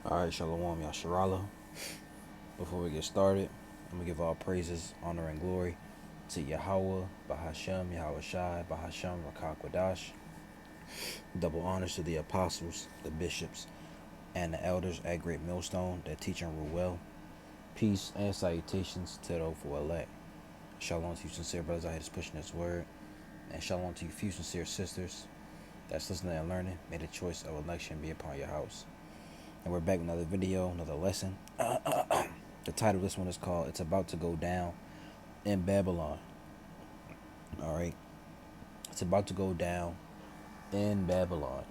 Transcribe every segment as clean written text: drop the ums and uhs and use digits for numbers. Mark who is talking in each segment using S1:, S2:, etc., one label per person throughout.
S1: Alright, Shalom, Yasharala. Before we get started, I'm going to give all praises, honor, and glory to Yahweh, Bahashem, Yahweh Shai, Bahashem, Rakak Wadash. Double honors to the apostles, the bishops, and the elders at Great Millstone that teach and rule well. Peace and salutations to those who elect. Shalom to you sincere brothers out here just pushing this word. And shalom to you few sincere sisters that's listening and learning. May the choice of election be upon your house. And we're back with another video, another lesson. The title of this one is called It's About to Go Down in Babylon. Alright. It's about to go down in Babylon.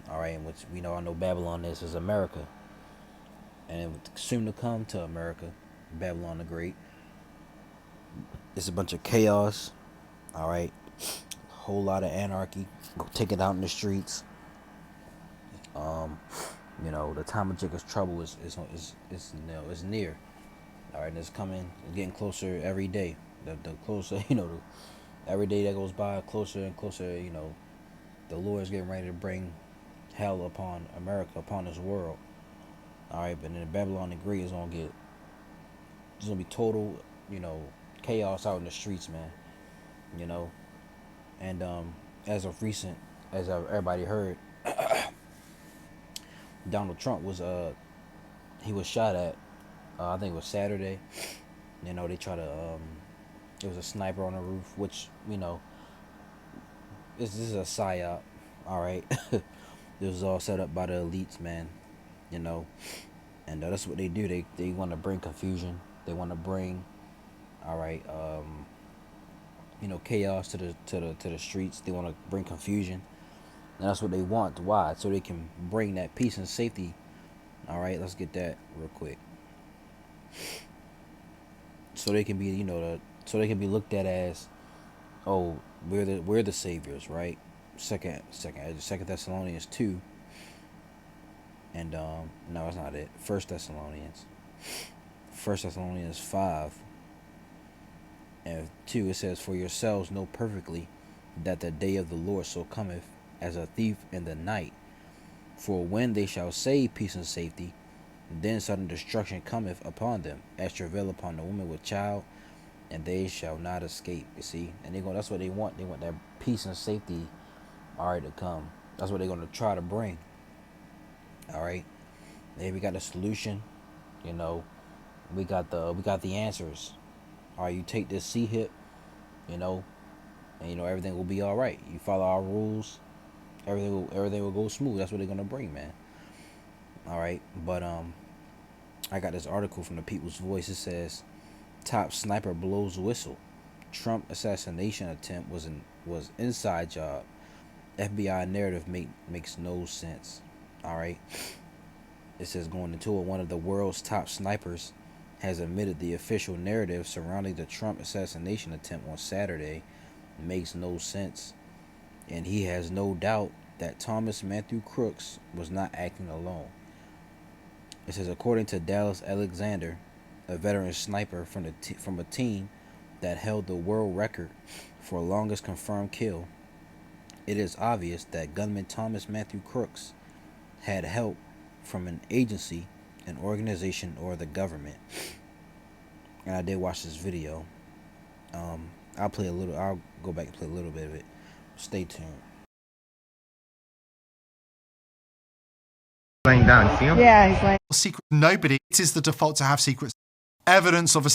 S1: Alright, and which we know, I know Babylon is America. And soon to come to America, Babylon the Great. It's a bunch of chaos. Alright. A whole lot of anarchy. Go take it out in the streets. You know, the time of Jacob's trouble is near. All right, and it's coming, it's getting closer every day. The closer, every day that goes by, closer and closer. You know, the Lord is getting ready to bring hell upon America, upon this world. All right, but then Babylon the Great is gonna be total, chaos out in the streets, man. You know, and as of recent, as everybody heard. Donald Trump was he was shot at. I think it was Saturday. You know, they try to it was a sniper on the roof, which this is a psyop. All right, this was all set up by the elites, man. You know, and that's what they do. They want to bring confusion. They want to bring, all right, chaos to the streets. They want to bring confusion. And that's what they want. Why? So they can bring that peace and safety. All right, let's get that real quick. So they can be, so they can be looked at as, oh, we're the saviors, right? Second Thessalonians 2. And no, that's not it. First Thessalonians 5. And 2, it says, "For yourselves know perfectly that the day of the Lord so cometh as a thief in the night. For when they shall say peace and safety, then sudden destruction cometh upon them, as travail upon the woman with child, and they shall not escape." You see, and that's what they want. They want that peace and safety, all right, to come. That's what they're gonna try to bring. All right, hey, we got a solution. We got the answers. All right, you take this C-hip, and everything will be all right. You follow our rules. Everything will go smooth. That's what they're gonna bring, man. All right, but I got this article from the People's Voice. It says, "Top sniper blows whistle. Trump assassination attempt was inside job. FBI narrative makes no sense." All right. It says, going into it, one of the world's top snipers has admitted the official narrative surrounding the Trump assassination attempt on Saturday makes no sense. And he has no doubt that Thomas Matthew Crooks was not acting alone. It says, according to Dallas Alexander, a veteran sniper from a team that held the world record for longest confirmed kill, it is obvious that gunman Thomas Matthew Crooks had help from an agency, an organization, or the government. And I did watch this video. I'll go back and play a little bit of it. Stay tuned.
S2: Laying down, see him?
S3: Yeah, he's like
S4: secret. Nobody. It is the default to have secrets. Evidence of a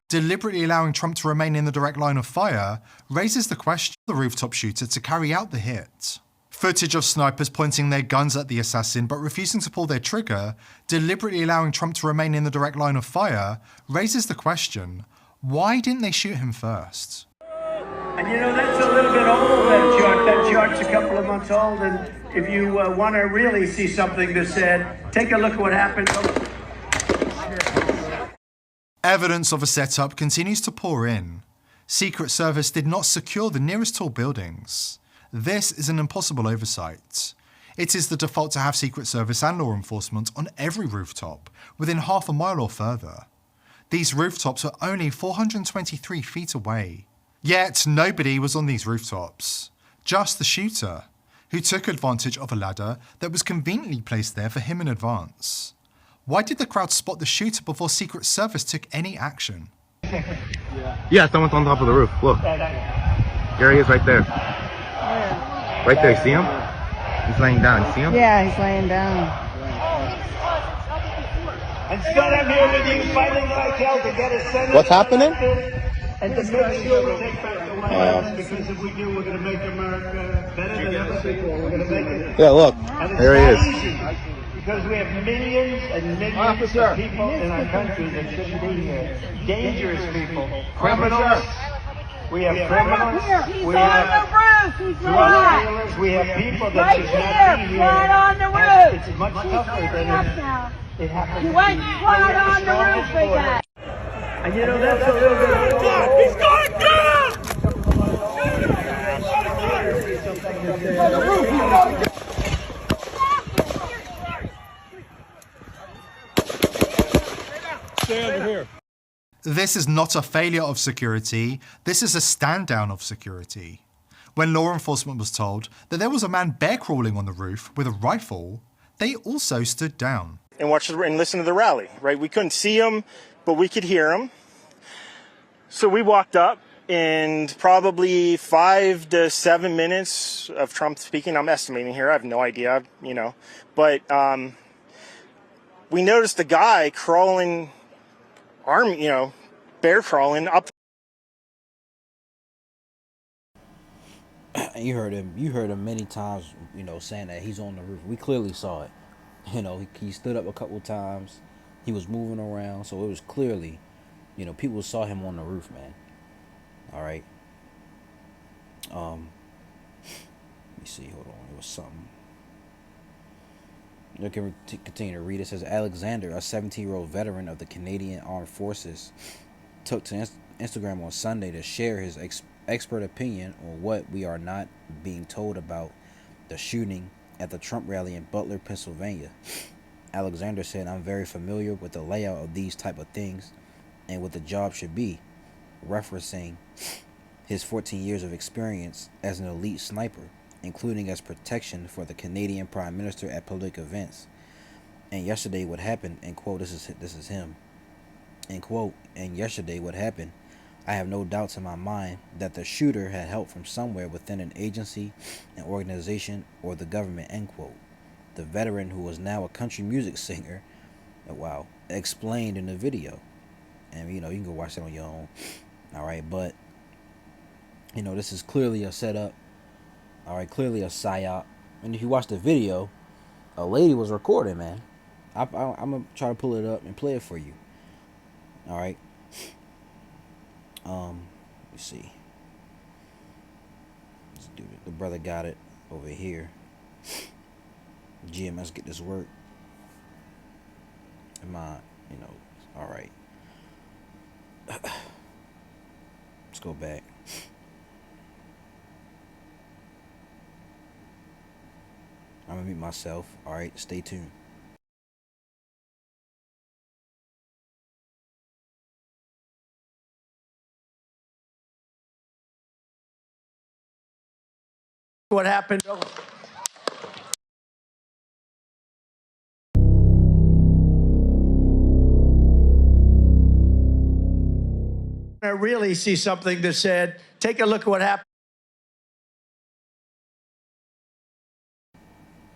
S4: deliberately allowing Trump to remain in the direct line of fire raises the question of the rooftop shooter to carry out the hit. Footage of snipers pointing their guns at the assassin but refusing to pull their trigger, deliberately allowing Trump to remain in the direct line of fire, raises the question, why didn't they shoot him first?
S5: And that's a little bit old, that chart's a couple of months old, and if you want to really see something that's said, take a look at what happened.
S4: Evidence of a setup continues to pour in. Secret Service did not secure the nearest tall buildings. This is an impossible oversight. It is the default to have Secret Service and law enforcement on every rooftop, within half a mile or further. These rooftops are only 423 feet away. Yet nobody was on these rooftops. Just the shooter. who took advantage of a ladder that was conveniently placed there for him in advance. Why did the crowd spot the shooter before Secret Service took any action?
S2: Yeah, someone's on top of the roof. Look. There he is right there. Right there, see him? He's laying down. See him?
S3: Yeah, he's laying down.
S5: And Scott, I'm here with you fighting like hell to get a senator.
S2: What's happening?
S5: And to make sure we take back the White House, because if we do, we're going to make America better than ever before. We're going to make it.
S2: Yeah, look.
S5: And it's
S2: There he
S5: not
S2: is.
S5: easy, because we have millions and millions of people in our country that shouldn't be here. Dangerous people, criminals. We have criminals. We have drug dealers. We have people that should not be here.
S6: Right on the roof.
S5: It's much tougher than it happens.
S6: You went right on the roof for that.
S5: And you know, that's a little bit.
S6: He's going down!
S7: Stay under here.
S4: This is not a failure of security, this is a stand down of security. When law enforcement was told that there was a man bear crawling on the roof with a rifle, they also stood down.
S8: And watch and listen to the rally, right? We couldn't see him, but we could hear him. So we walked up, and probably 5 to 7 minutes of Trump speaking. I'm estimating here. I have no idea, you know. But we noticed a guy crawling, bear crawling up.
S1: You heard him many times, saying that he's on the roof. We clearly saw it. He stood up a couple times. He was moving around, so it was clearly, people saw him on the roof, man. All right. Let me see. Hold on. It was something. You can continue to read. It says Alexander, a 17-year-old veteran of the Canadian Armed Forces, took to Instagram on Sunday to share his expert opinion on what we are not being told about the shooting at the Trump rally in Butler, Pennsylvania. Alexander said, "I'm very familiar with the layout of these type of things and what the job should be," referencing his 14 years of experience as an elite sniper, including as protection for the Canadian Prime Minister at public events. And yesterday what happened, end quote, this is him, end quote, and yesterday what happened, I have no doubts in my mind that the shooter had help from somewhere within an agency, an organization, or the government, end quote. The veteran, who was now a country music singer, explained in the video. And, you can go watch that on your own. All right, but, this is clearly a setup. All right, clearly a psyop. And if you watch the video, a lady was recording, man. I'm going to try to pull it up and play it for you. All right. Let me see. Let's do it. The brother got it over here. GMS, get this work. Am I, all right. Let's go back. I'm gonna mute myself. All right, stay tuned.
S5: What happened? I really see something that said, take a look at what happened.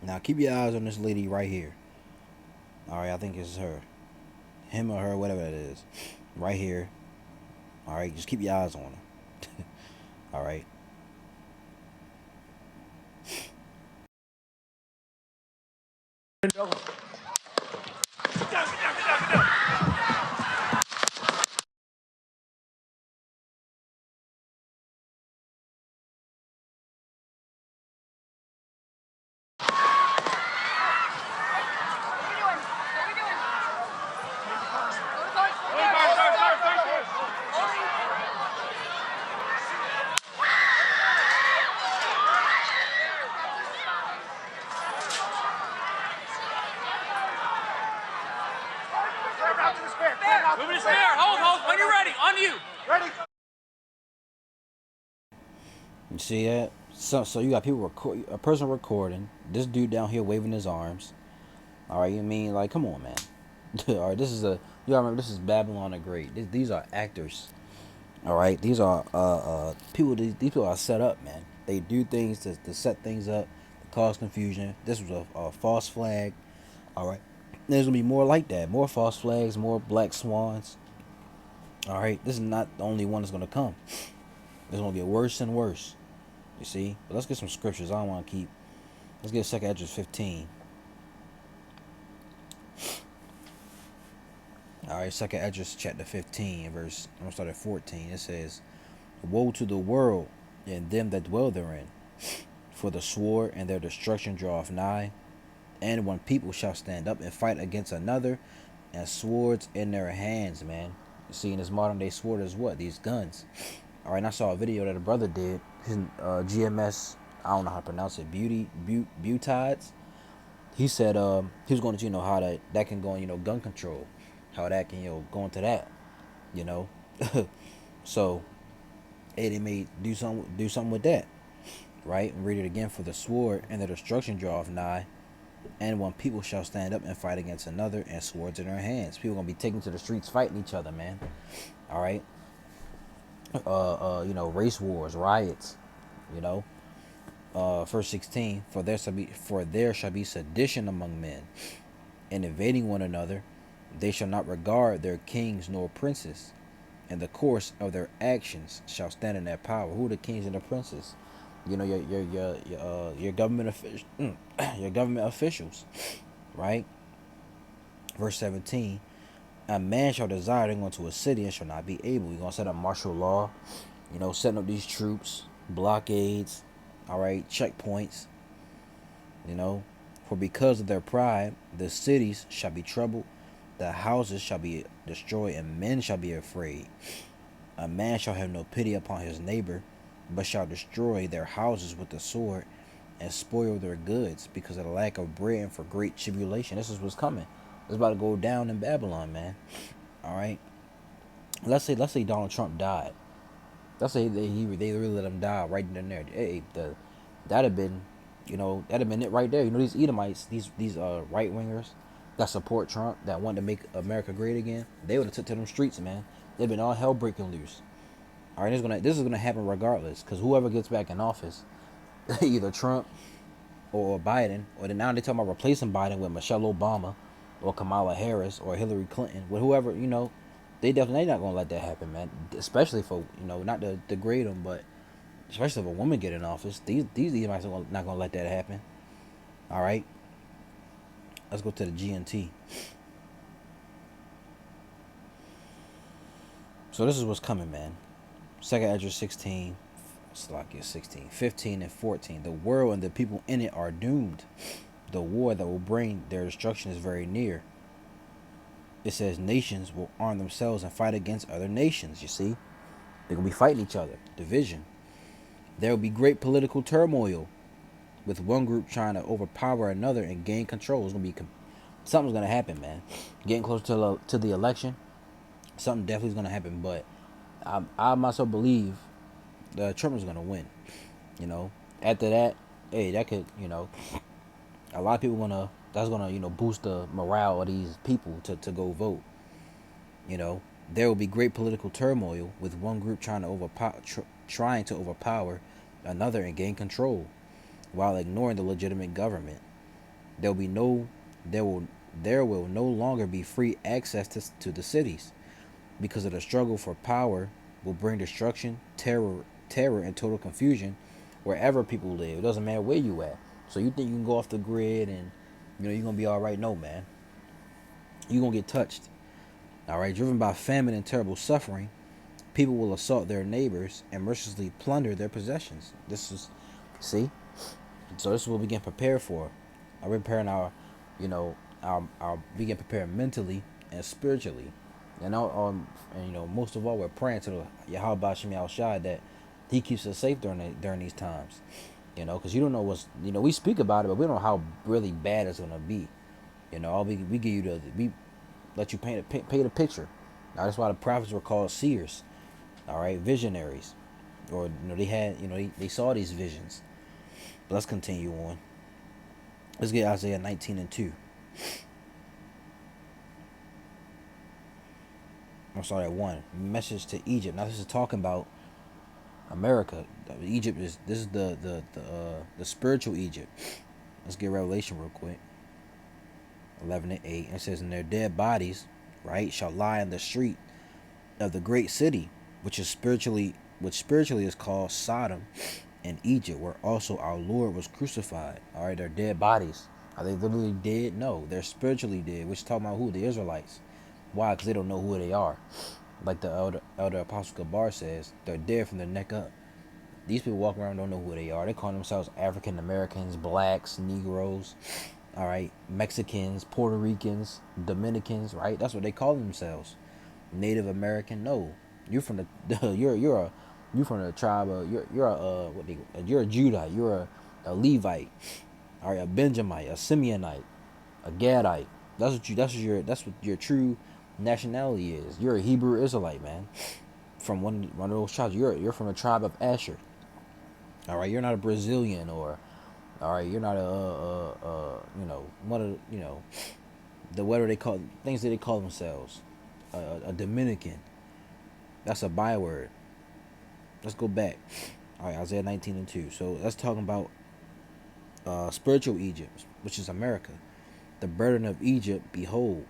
S1: Now keep your eyes on this lady right here. All right, I think it's her. Him or her, whatever that is. Right here. All right, just keep your eyes on her. All right.
S7: Moving to spare. Hold. When you're ready. On you. Ready.
S1: You see that? So you got people a person recording this dude down here waving his arms. All right, you mean like, come on, man. All right, this is you gotta remember, this is Babylon the Great. These are actors. All right, these are people. These people are set up, man. They do things to set things up, to cause confusion. This was a false flag. All right, there's gonna be more like that. More false flags, more black swans. All right, this is not the only one that's gonna come. There's gonna get worse and worse. You see, but let's get some scriptures. I don't want to keep. Let's get 2 Esdras 15. All right, 2 Esdras chapter 15, verse. I'm gonna start at 14. It says, "Woe to the world and them that dwell therein, for the sword and their destruction draweth nigh. And one people shall stand up and fight against another, and swords in their hands." Man, you see, in this modern day sword is what? These guns. All right, and I saw a video that a brother did. His GMS, I don't know how to pronounce it. Butides. He said he was going to, how that can go in, gun control, how that can, go into that, So, hey, they may do something with that, right? And read it again. For the sword and the destruction draweth nigh, and when people shall stand up and fight against another, and swords in their hands. People gonna be taken to the streets fighting each other, man. All right. Race wars, riots, verse 16, for there shall be sedition among men, and invading one another. They shall not regard their kings nor princes, and the course of their actions shall stand in their power. Who are the kings and the princes? Your government your government officials, right? Verse 17. A man shall desire to go into a city and shall not be able. You're going to set up martial law, setting up these troops, blockades, all right, checkpoints, For because of their pride, the cities shall be troubled, the houses shall be destroyed, and men shall be afraid. A man shall have no pity upon his neighbor, but shall destroy their houses with the sword and spoil their goods because of the lack of bread and for great tribulation. This is what's coming. It's about to go down in Babylon, man. All right. Let's say Donald Trump died. Let's say they really let him die right then and there. Hey, that'd have been it right there. These Edomites, these right wingers that support Trump, that want to make America great again, they would have took to them streets, man. They've been all hell breaking loose. All right, this is gonna happen regardless, because whoever gets back in office, either Trump or Biden, or then now they're talking about replacing Biden with Michelle Obama, or Kamala Harris, or Hillary Clinton, with whoever, they definitely not gonna let that happen, man. Especially for, not to degrade them, but especially if a woman get in office, these Edomites are not gonna let that happen. All right, let's go to the GNT. So this is what's coming, man. 2 Esdras 16, 15 and 14. The world and the people in it are doomed. The war that will bring their destruction is very near. It says nations will arm themselves and fight against other nations. You see, they're gonna be fighting each other. Division. There will be great political turmoil, with one group trying to overpower another and gain control. It's gonna be something's gonna happen, man. Getting closer to the election, something definitely is gonna happen. But I myself believe Trump is gonna win. After that, hey, that could, a lot of people that's gonna boost the morale of these people to go vote. There will be great political turmoil, with one group trying to overpower another and gain control, while ignoring the legitimate government. There will no longer be free access to the cities, because of the struggle for power will bring destruction, terror, and total confusion wherever people live. It doesn't matter where you at. So you think you can go off the grid and you're gonna be all right? No, man. You're gonna get touched. All right, driven by famine and terrible suffering, people will assault their neighbors and mercilessly plunder their possessions. See? So this is what we get prepared for. We're preparing we get prepared mentally and spiritually. Most of all, we're praying to the Yahweh Shem Shai that He keeps us safe during these times. Because you don't know what's, we speak about it, but we don't know how really bad it's gonna be. We give you we let you paint a picture. Now that's why the prophets were called seers. All right, visionaries, or they had, they saw these visions. But let's continue on. Let's get Isaiah 19:2. I'm sorry, 1. Message to Egypt. Now this is talking about America. Egypt is the spiritual Egypt. Let's get Revelation real quick. 11:8. It says, "And their dead bodies, right, shall lie in the street of the great city, which spiritually is called Sodom and Egypt, where also our Lord was crucified." All right, their dead bodies. Are they literally dead? No, they're spiritually dead. Which is talking about who? The Israelites. Why? Because they don't know who they are. Like the elder Apostle Gabar says, they're dead from the neck up. These people walking around don't know who they are. They call themselves African Americans, blacks, Negroes, all right, Mexicans, Puerto Ricans, Dominicans, right? That's what they call themselves. Native American. No, you're from the you're from the tribe of you're a Judite. You're a Levite, all right, a Benjamite, a Simeonite, a Gadite. That's what your true nationality is. You're a Hebrew Israelite, man. From one of those tribes. You're from the tribe of Asher. All right, you're not a Brazilian, or all right, you're not one of the what are they called, things that they call themselves, a Dominican. That's a byword. Let's go back. All right, Isaiah 19:2. So that's talking about spiritual Egypt, which is America. The burden of Egypt, behold,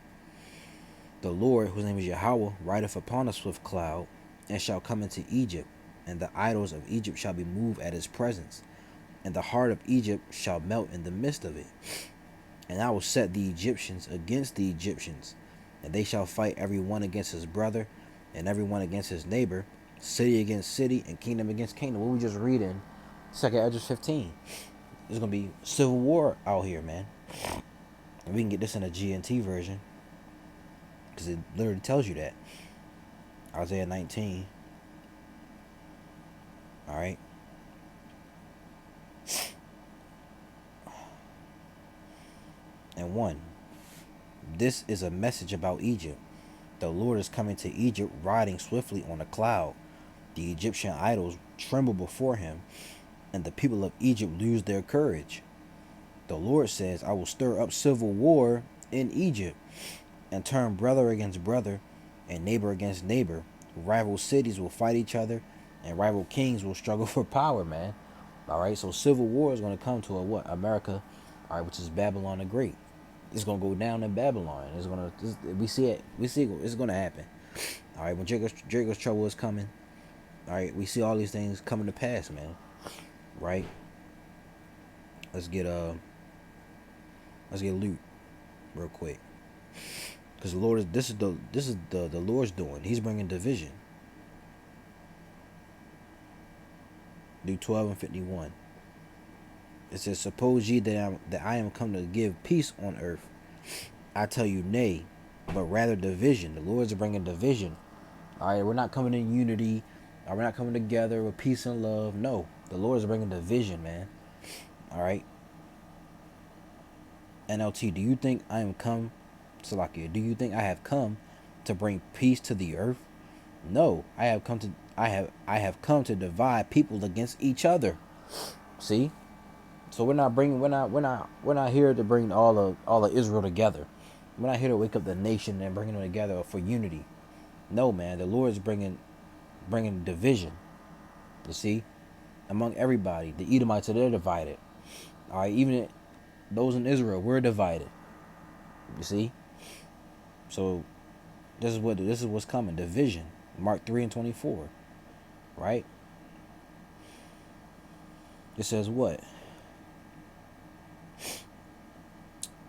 S1: the Lord, whose name is Yahweh, rideth upon a swift cloud, and shall come into Egypt, and the idols of Egypt shall be moved at his presence, and the heart of Egypt shall melt in the midst of it. And I will set the Egyptians against the Egyptians, and they shall fight every one against his brother, and every one against his neighbor, city against city, and kingdom against kingdom. What we just read in 2 Esdras 15. There's going to be civil war out here, man. And we can get this in a GNT version, because it literally tells you that. Isaiah 19. All right. And 1. This is a message about Egypt. The Lord is coming to Egypt, riding swiftly on a cloud. The Egyptian idols tremble before him, and the people of Egypt lose their courage. The Lord says, I will stir up civil war in Egypt, and turn brother against brother, and neighbor against neighbor. Rival cities will fight each other, and rival kings will struggle for power, man. All right, so civil war is going to come to America, all right, which is Babylon the Great. It's going to go down in Babylon. We see it. It's going to happen. All right, when Jacob's trouble is coming, all right, we see all these things coming to pass, man. Right? Let's get loot real quick. Because the Lord this is the Lord's doing. He's bringing division. Luke 12:51. It says, suppose ye that I am come to give peace on earth. I tell you, nay, but rather division. The Lord's bringing division. All right, we're not coming in unity. We're not coming together with peace and love. No, the Lord's bringing division, man. All right. NLT, do you think I am come, Salakia, do you think I have come to bring peace to the earth? No, I have come to divide people against each other. See? So we're not here to bring all of Israel together. We're not here to wake up the nation and bring them together for unity. No, man, the Lord's bringing division. You see, among everybody. The Edomites, they're divided. All right, even those in Israel, we're divided. You see, so this is what's coming. Division. Mark 3:24. Right. It says what?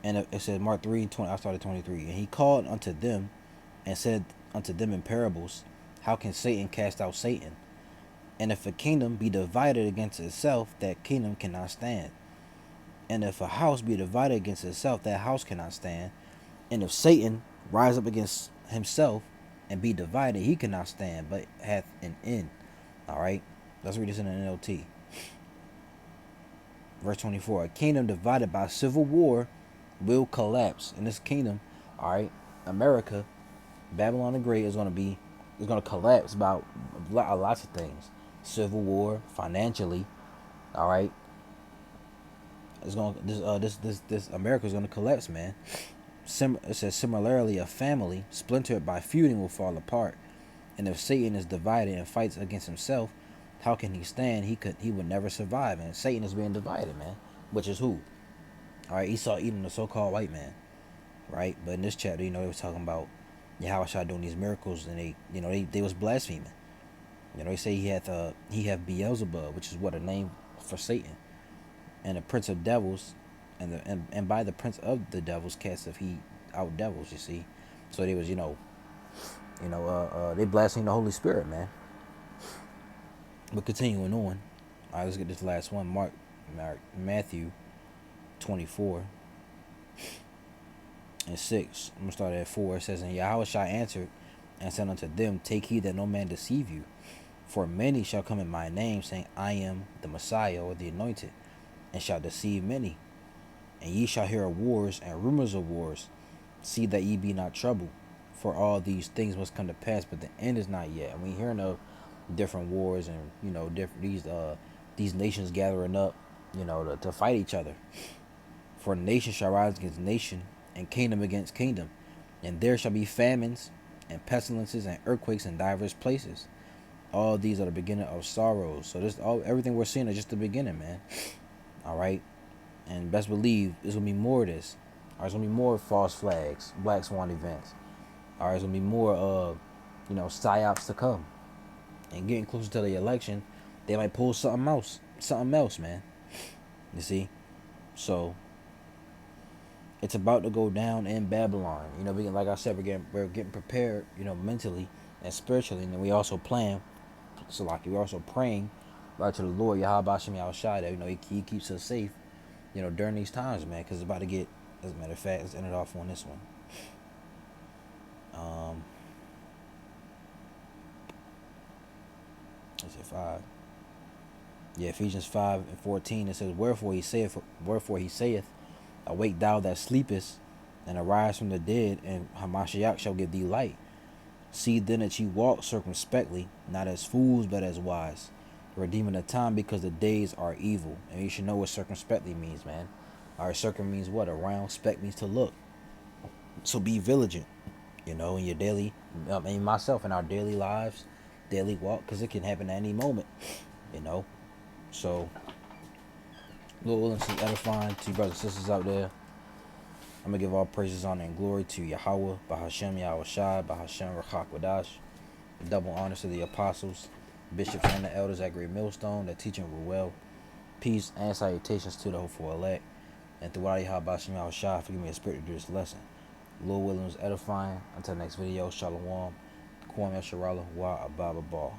S1: And it says Mark 3:20. I started 23. And he called unto them, and said unto them in parables, how can Satan cast out Satan? And if a kingdom be divided against itself, that kingdom cannot stand. And if a house be divided against itself, that house cannot stand. And if Satan rise up against himself and be divided, he cannot stand, but hath an end. All right, let's read this in the NLT. Verse 24. A kingdom divided by civil war will collapse. And this kingdom, all right, America, Babylon the Great, is going to collapse about lots of things. Civil war, financially, all right, It's going this America's gonna collapse, man. It says similarly, a family splintered by feuding will fall apart, and if Satan is divided and fights against himself, how can he stand? He would never survive. And Satan is being divided, man. Which is who? All right, Esau eating the so-called white man, right? But in this chapter, they were talking about Yahushua doing these miracles, and they was blaspheming. They say he had Beelzebub, which is what a name for Satan, and the prince of devils, and by the prince of the devils casteth he out devils. You see, so they was they blaspheme the Holy Spirit, man. But continuing on, all right, let's get this last one. Matthew 24 and 6. I'm gonna start at 4. It says, and Yahushua answered and said unto them, take heed that no man deceive you, for many shall come in my name, saying, I am the Messiah, or the Anointed, and shall deceive many. And ye shall hear of wars and rumors of wars. See that ye be not troubled, for all these things must come to pass, but the end is not yet. And we hearing of different wars and different these nations gathering up, to fight each other. For nation shall rise against nation, and kingdom against kingdom, and there shall be famines and pestilences and earthquakes in divers places. All these are the beginning of sorrows. So everything we're seeing is just the beginning, man. All right, and best believe there's gonna be more of this. All right, there's gonna be more false flags, black swan events. All right, there's gonna be more psyops to come. And getting closer to the election, they might pull something else, man. You see, so it's about to go down in Babylon. Like I said, we're getting prepared, mentally and spiritually, and then we also plan. So like we're also praying right to the Lord Yahweh Shem Yahushua that he keeps us safe, during these times, man. Because it's about to get. As a matter of fact, let's end it off on this one. Is it 5? Yeah, Ephesians 5:14. It says, wherefore he saith, awake thou that sleepest, and arise from the dead, and Hamashiach shall give thee light. See then that ye walk circumspectly, not as fools, but as wise, redeeming the time, because the days are evil. And you should know what circumspectly means, man. All right, circum means what? Around. Spec means to look. So be vigilant, in your daily, myself, in our daily lives, daily walk, because it can happen at any moment, So, Lord willing, to edifying to you brothers and sisters out there. I'm going to give all praises, honor, and glory to Yahweh, Bahashem Yahushai, Bahashem Rachak Wadash. Double honors to the apostles, bishops, and the elders at Great Millstone that teach and rule well. Peace and salutations to the hopeful elect. And throughout Yahweh, Bahashem Yahushai, forgive me a spirit to do this lesson. Lord willing, was edifying. Until next video, Shalom. Kwame Sharala, Wa Ababa Ball.